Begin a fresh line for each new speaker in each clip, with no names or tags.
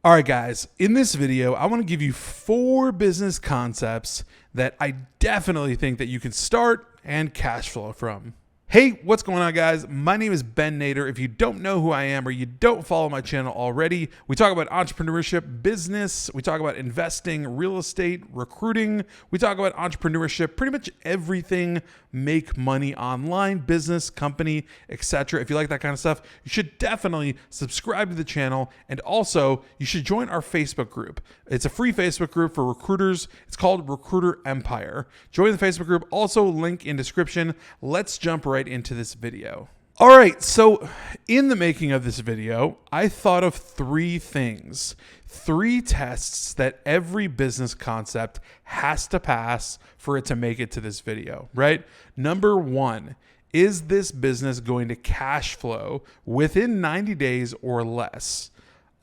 All right, guys, in this video, I want to give you 4 business concepts that I definitely think that you can start and cash flow from. Hey, what's going on, guys? My name is Ben Nader. If you don't know who I am or you don't follow my channel already, we talk about entrepreneurship, business, we talk about investing, real estate, recruiting, we talk about entrepreneurship, pretty much everything make money online, business, company, etc. If you like that kind of stuff, you should definitely subscribe to the channel, and also you should join our Facebook group. It's a free Facebook group for recruiters. It's called Recruiter Empire. Join the Facebook group, also link in description. Let's jump right into this video. All right, so in the making of this video, I thought of 3 things, 3 tests that every business concept has to pass for it to make it to this video, right? Number 1, is this business going to cash flow within 90 days or less?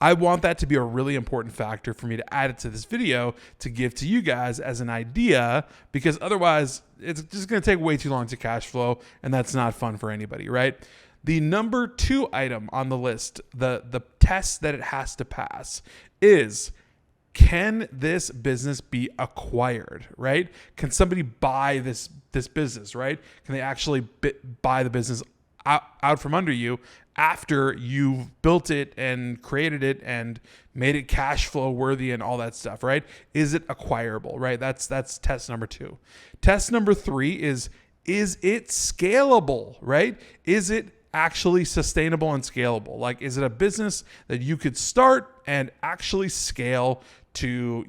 I want that to be a really important factor for me to add it to this video to give to you guys as an idea, because otherwise it's just going to take way too long to cash flow, and that's not fun for anybody, right? The number 2 item on the list, the test that it has to pass is, can this business be acquired, right? Can somebody buy this business, right? Can they actually buy the business out from under you after you've built it and created it and made it cash flow worthy and all that stuff, right? Is it acquirable, right? That's test number 2. Test number 3 is it scalable, right? Is it actually sustainable and scalable? Like, is it a business that you could start and actually scale to,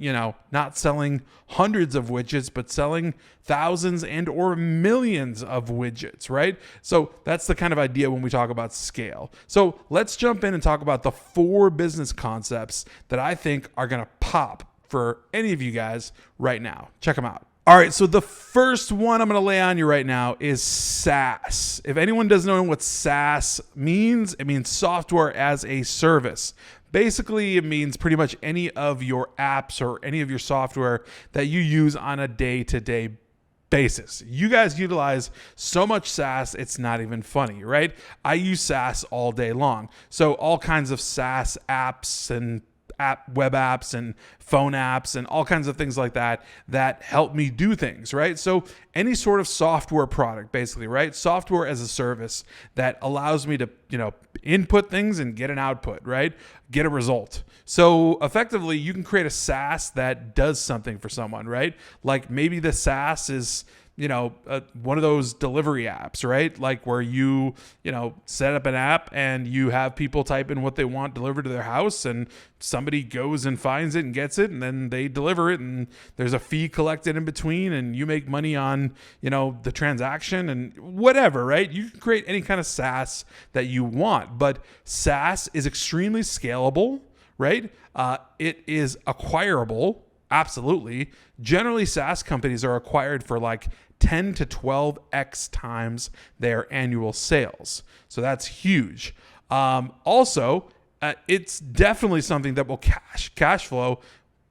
not selling hundreds of widgets, but selling thousands and or millions of widgets, right? So that's the kind of idea when we talk about scale. So let's jump in and talk about the 4 business concepts that I think are going to pop for any of you guys right now. Check them out. All right, so the first one I'm going to lay on you right now is SaaS. If anyone doesn't know what SaaS means, it means software as a service. Basically, it means pretty much any of your apps or any of your software that you use on a day-to-day basis. You guys utilize so much SaaS, it's not even funny, right? I use SaaS all day long. So all kinds of SaaS apps and web apps and phone apps and all kinds of things like that help me do things, right? So any sort of software product, basically, right? Software as a service that allows me to, input things and get an output, right? Get a result. So effectively, you can create a SaaS that does something for someone, right? Like maybe the SaaS is one of those delivery apps, right? Like where you set up an app and you have people type in what they want delivered to their house, and somebody goes and finds it and gets it, and then they deliver it, and there's a fee collected in between, and you make money on, the transaction and whatever, right? You can create any kind of SaaS that you want, but SaaS is extremely scalable, right? It is acquirable. Absolutely. Generally, SaaS companies are acquired for like 10 to 12x times their annual sales. So that's huge. Also, it's definitely something that will cash flow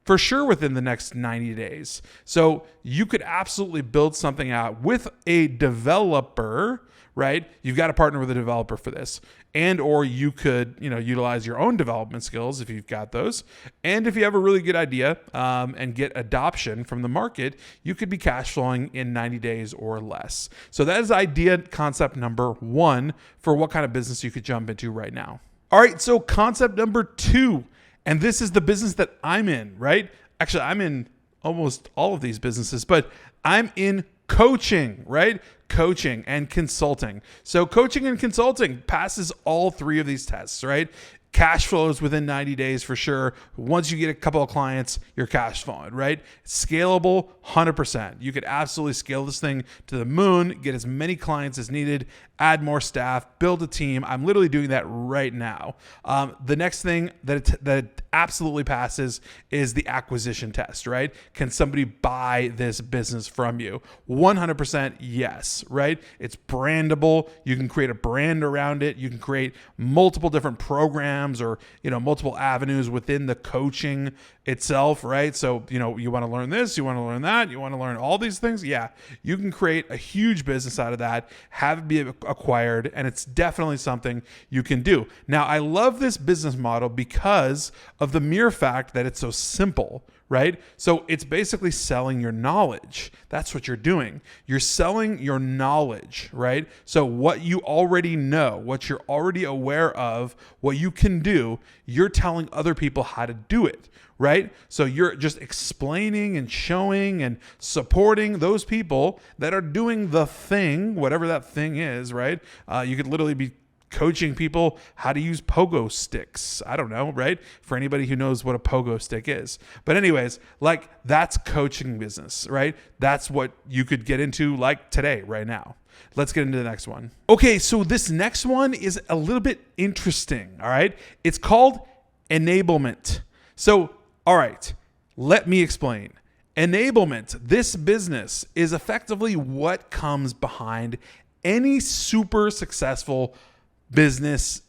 for sure within the next 90 days. So you could absolutely build something out with a developer, right? You've got to partner with a developer for this. And or you could, utilize your own development skills if you've got those. And if you have a really good idea and get adoption from the market, you could be cash flowing in 90 days or less. So that is idea concept number 1 for what kind of business you could jump into right now. All right, so concept number 2, and this is the business that I'm in, right? Actually, I'm in almost all of these businesses, but I'm in coaching, right? Coaching and consulting. So coaching and consulting passes all 3 of these tests, right? Cash flows within 90 days for sure. Once you get a couple of clients, you're cash flowing, right? Scalable, 100%. You could absolutely scale this thing to the moon, get as many clients as needed, add more staff, build a team. I'm literally doing that right now. The next thing that it absolutely passes is the acquisition test, right? Can somebody buy this business from you? 100% yes, right? It's brandable. You can create a brand around it. You can create multiple different programs programs or, multiple avenues within the coaching itself, right? So, you want to learn this, you want to learn that, you want to learn all these things. Yeah, you can create a huge business out of that, have it be acquired, and it's definitely something you can do. Now, I love this business model because of the mere fact that it's so simple, right? So it's basically selling your knowledge. That's what you're doing. You're selling your knowledge, right? So what you already know, what you're already aware of, what you can do, you're telling other people how to do it, right? So you're just explaining and showing and supporting those people that are doing the thing, whatever that thing is, right? You could literally be coaching people how to use pogo sticks. I don't know, right? For anybody who knows what a pogo stick is. But anyways, like that's coaching business, right? That's what you could get into like today, right now. Let's get into the next one. Okay, so this next one is a little bit interesting, all right? It's called enablement. So, all right, let me explain. Enablement, this business is effectively what comes behind any super successful business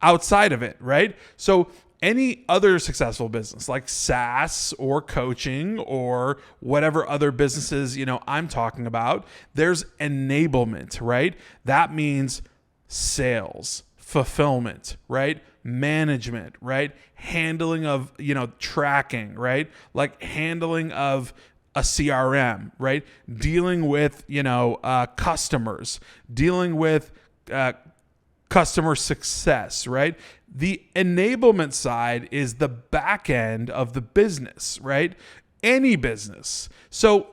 outside of it, right? So any other successful business like SaaS or coaching or whatever other businesses, I'm talking about, there's enablement, right? That means sales, fulfillment, right? Management, right? Handling of, tracking, right? Like handling of a CRM, right? Dealing with, customers, dealing with, customer success, right? The enablement side is the back end of the business, right? Any business. So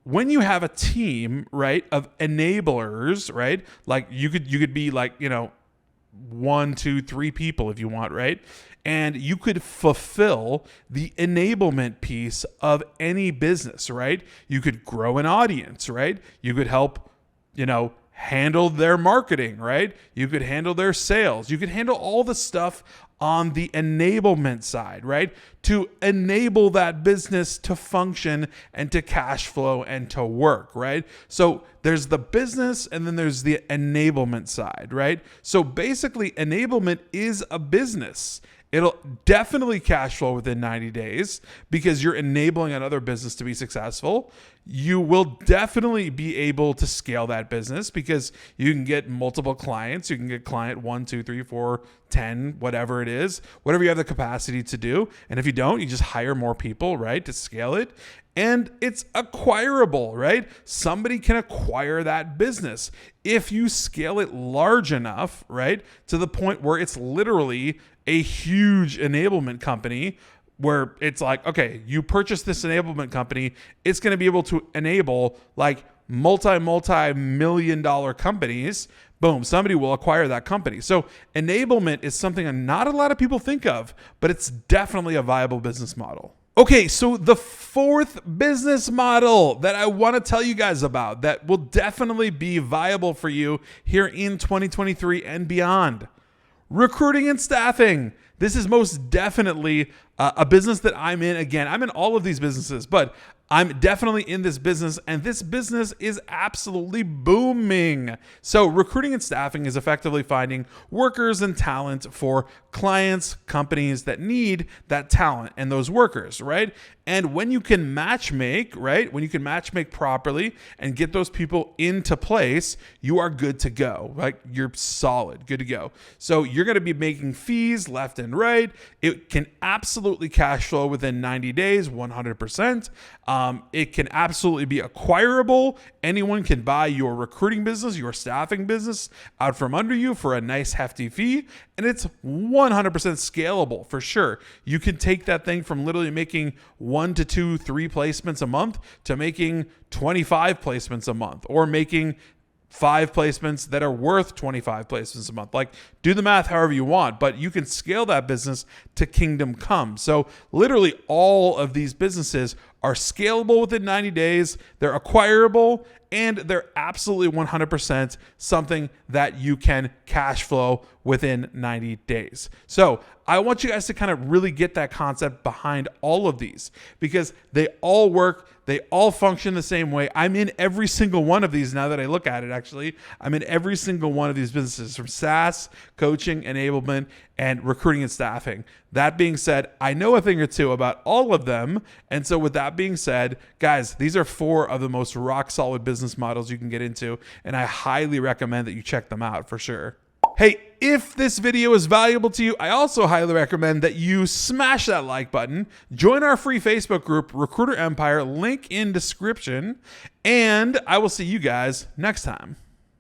when you have a team, right, of enablers, right? Like you could be like, 1, 2, 3 people if you want, right? And you could fulfill the enablement piece of any business, right? You could grow an audience, right? You could help, handle their marketing, right? You could handle their sales. You could handle all the stuff on the enablement side, right? To enable that business to function and to cash flow and to work, right? So there's the business and then there's the enablement side, right? So basically enablement is a business. It'll definitely cash flow within 90 days because you're enabling another business to be successful. You will definitely be able to scale that business because you can get multiple clients. You can get client 1, 2, 3, 4, 10, whatever it is, whatever you have the capacity to do. And if you don't, you just hire more people, right, to scale it. And it's acquirable, right? Somebody can acquire that business if you scale it large enough, right, to the point where it's literally a huge enablement company where it's like, okay, you purchase this enablement company, it's going to be able to enable like multi-million dollar companies. Boom, somebody will acquire that company. So enablement is something not a lot of people think of, but it's definitely a viable business model. Okay, so the fourth business model that I want to tell you guys about that will definitely be viable for you here in 2023 and beyond. Recruiting and staffing. This is most definitely a business that I'm in. Again, I'm in all of these businesses, but I'm definitely in this business, and this business is absolutely booming. So recruiting and staffing is effectively finding workers and talent for clients, companies that need that talent and those workers, right? And when you can match make, right? When you can match make properly and get those people into place, you are good to go. Like you're solid, good to go. So you're going to be making fees left and right. It can absolutely cash flow within 90 days, 100%. It can absolutely be acquirable. Anyone can buy your recruiting business, your staffing business out from under you for a nice hefty fee. And it's 100% scalable for sure. You can take that thing from literally making 1 to 2, 3 placements a month to making 25 placements a month, or making 5 placements that are worth 25 placements a month. Like, do the math however you want, but you can scale that business to kingdom come. So literally all of these businesses are scalable within 90 days, they're acquirable, and they're absolutely 100% something that you can cash flow within 90 days. So I want you guys to kind of really get that concept behind all of these because they all work. They all function the same way. I'm in every single one of these now that I look at it, actually. I'm in every single one of these businesses from SaaS, coaching, enablement, and recruiting and staffing. That being said, I know a thing or two about all of them. And so with that being said, guys, these are 4 of the most rock solid business models you can get into. And I highly recommend that you check them out for sure. Hey, if this video is valuable to you, I also highly recommend that you smash that like button, join our free Facebook group, Recruiter Empire, link in description, and I will see you guys next time.